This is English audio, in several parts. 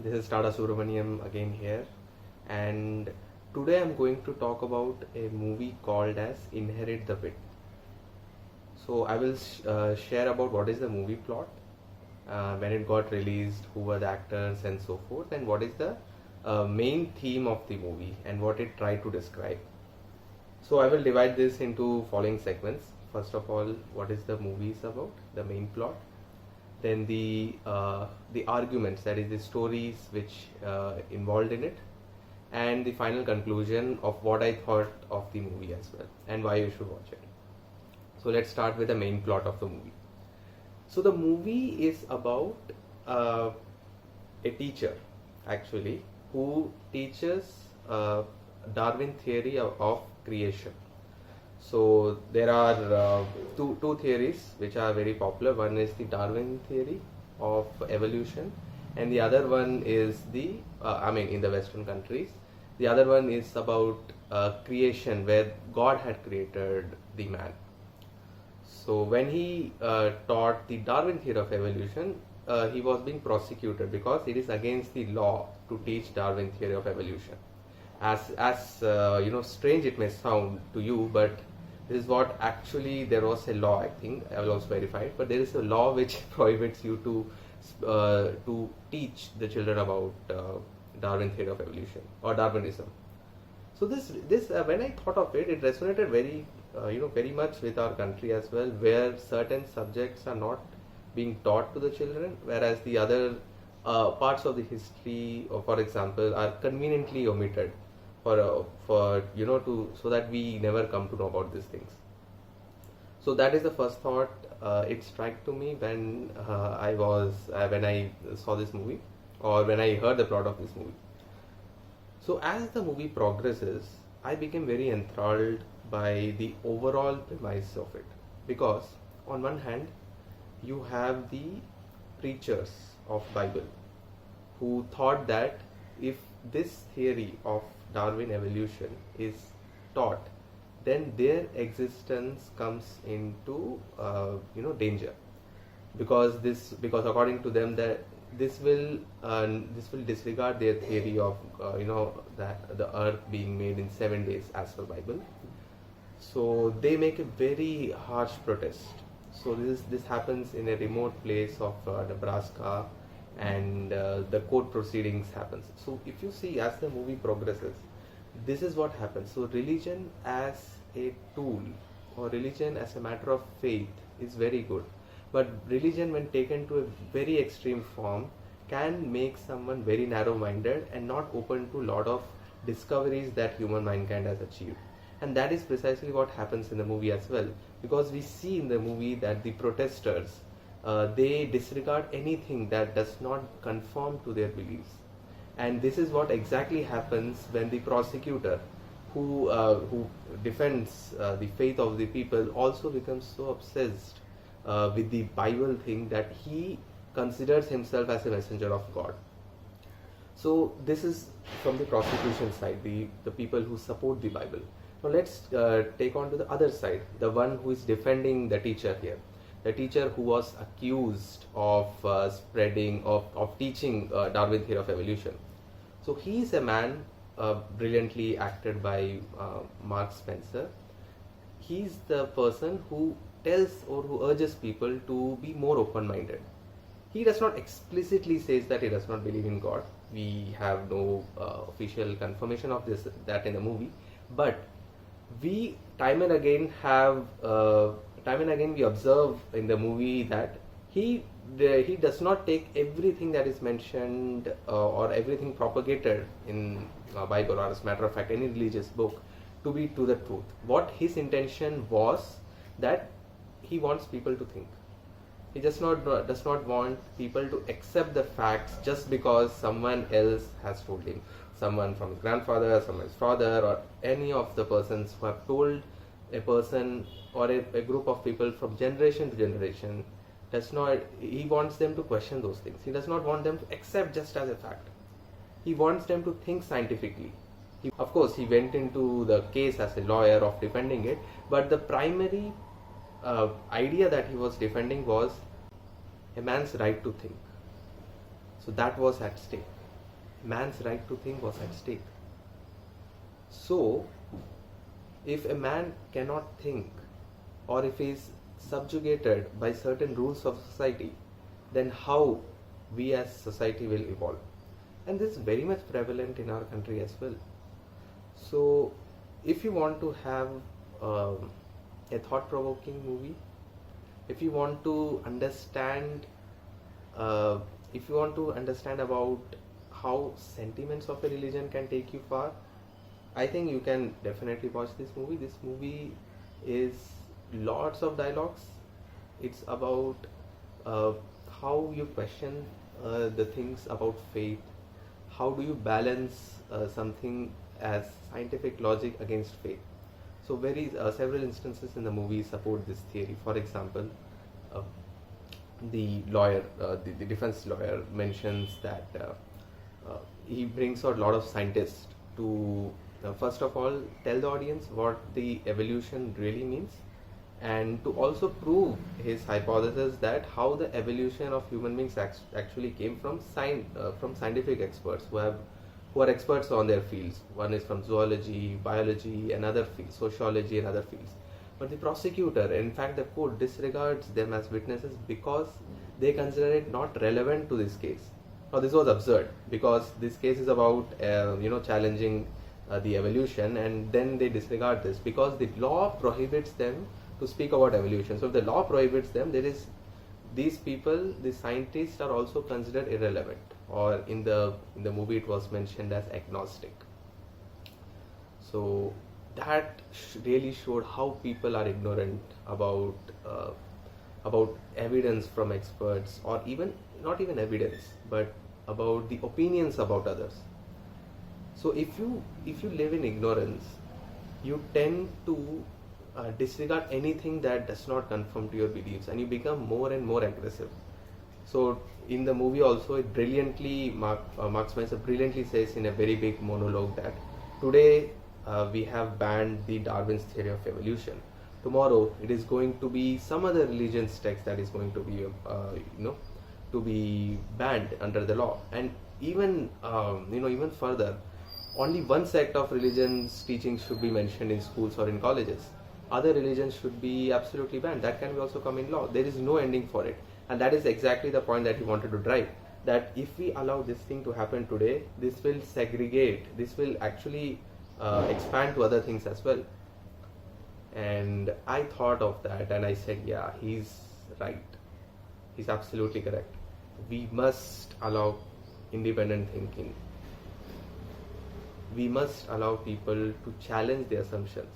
This is Tada Subramaniam again here, and today I'm going to talk about a movie called as Inherit the Wind. So I will share about what is the movie plot, when it got released, who were the actors, and so forth, and what is the main theme of the movie and what it tried to describe. So I will divide this into following segments. First of all, what is the movie is about, the main plot. Then the arguments, that is the stories which involved in it, and the final conclusion of what I thought of the movie as well and why you should watch it. So let's start with the main plot of the movie. So the movie is about a teacher actually who teaches Darwin theory of creation. So there are two theories which are very popular. One is the Darwin theory of evolution, and the other one is the in the Western countries, the other one is about creation, where God had created the man. So when he taught the Darwin theory of evolution, he was being prosecuted because it is against the law to teach Darwin theory of evolution. As strange it may sound to you, but this is what actually there was a law. I think I will also verify it, but there is a law which prohibits you to teach the children about Darwin theory of evolution or Darwinism. So this when I thought of it, it resonated very much with our country as well, where certain subjects are not being taught to the children, whereas the other parts of the history, for example, are conveniently omitted so that we never come to know about these things. So that is the first thought. It struck to me when I saw this movie, or when I heard the plot of this movie. So as the movie progresses, I became very enthralled by the overall premise of it, because on one hand you have the preachers of Bible who thought that if this theory of Darwin evolution is taught, then their existence comes into danger, because according to them that this will disregard their theory of that the earth being made in 7 days as per Bible. So they make a very harsh protest. So this happens in a remote place of Nebraska, and the court proceedings happens. So if you see, as the movie progresses, this is what happens. So religion as a tool, or religion as a matter of faith, is very good, but religion when taken to a very extreme form can make someone very narrow-minded and not open to a lot of discoveries that human mankind has achieved. And that is precisely what happens in the movie as well, because we see in the movie that the protesters, they disregard anything that does not conform to their beliefs. And this is what exactly happens when the prosecutor who defends the faith of the people also becomes so obsessed with the Bible thing that he considers himself as a messenger of God. So this is from the prosecution side, the people who support the Bible. Now let's take on to the other side, the one who is defending the teacher here. The teacher who was accused of teaching Darwin theory of evolution. So he is a man brilliantly acted by Mark Spencer. He is the person who tells or who urges people to be more open-minded. He does not explicitly says that he does not believe in God. We have no official confirmation of that in the movie, but we time and again we observe in the movie that he does not take everything that is mentioned or everything propagated in Bible, or as a matter of fact any religious book, to be to the truth. What his intention was, that he wants people to think. He does not want people to accept the facts just because someone else has told him, someone from his grandfather, someone's father, or any of the persons who have told a person or a group of people from generation to generation. He wants them to question those things. He does not want them to accept just as a fact. He wants them to think scientifically. Of course, he went into the case as a lawyer of defending it, but the primary idea that he was defending was a man's right to think. So that was at stake. man's right to think was at stake. So, if a man cannot think, or if he is subjugated by certain rules of society, then how we as society will evolve? And this is very much prevalent in our country as well. So, if you want to have a thought-provoking movie, if you want to understand, uh, if you want to understand about how sentiments of a religion can take you far, I think you can definitely watch this movie. This movie is lots of dialogues. It's about uh, how you question the things about faith. How do you balance something as scientific logic against faith? So, several instances in the movie support this theory. For example, uh, the defense lawyer mentions that he brings out a lot of scientists to first of all tell the audience what the evolution really means, and to also prove his hypothesis that how the evolution of human beings actually came from scientific experts who are experts on their fields. One is from zoology, biology, and other fields, sociology, and other fields. But the prosecutor, in fact, the court disregards them as witnesses because they consider it not relevant to this case. Now, this was absurd because this case is about challenging the evolution, and then they disregard this because the law prohibits them to speak about evolution. So, if the law prohibits them, these people, the scientists, are also considered irrelevant, or in the movie it was mentioned as agnostic. So that really showed how people are ignorant about evidence from experts, or even not even evidence, but about the opinions about others. So if you live in ignorance, you tend to disregard anything that does not conform to your beliefs, and you become more and more aggressive. So in the movie also, it brilliantly Mark Spencer brilliantly says in a very big monologue that today we have banned the Darwin's theory of evolution. Tomorrow it is going to be some other religion's text that is going to be to be banned under the law, and even further, only one sect of religion's teachings should be mentioned in schools or in colleges. Other religions should be absolutely banned. That can be also come in law. There is no ending for it. And that is exactly the point that he wanted to drive. That if we allow this thing to happen today, this will segregate. This will actually expand to other things as well. And I thought of that and I said, yeah, he's right. He's absolutely correct. We must allow independent thinking. We must allow people to challenge the assumptions.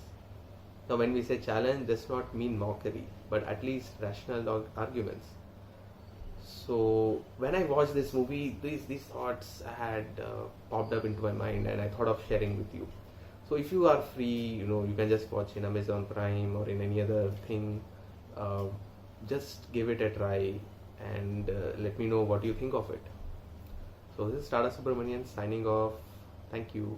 Now, when we say challenge, does not mean mockery, but at least rational arguments. So, when I watched this movie, these thoughts had popped up into my mind, and I thought of sharing with you. So, if you are free, you can just watch in Amazon Prime or in any other thing. Just give it a try and let me know what you think of it. So, this is Tata Subramanian signing off. Thank you.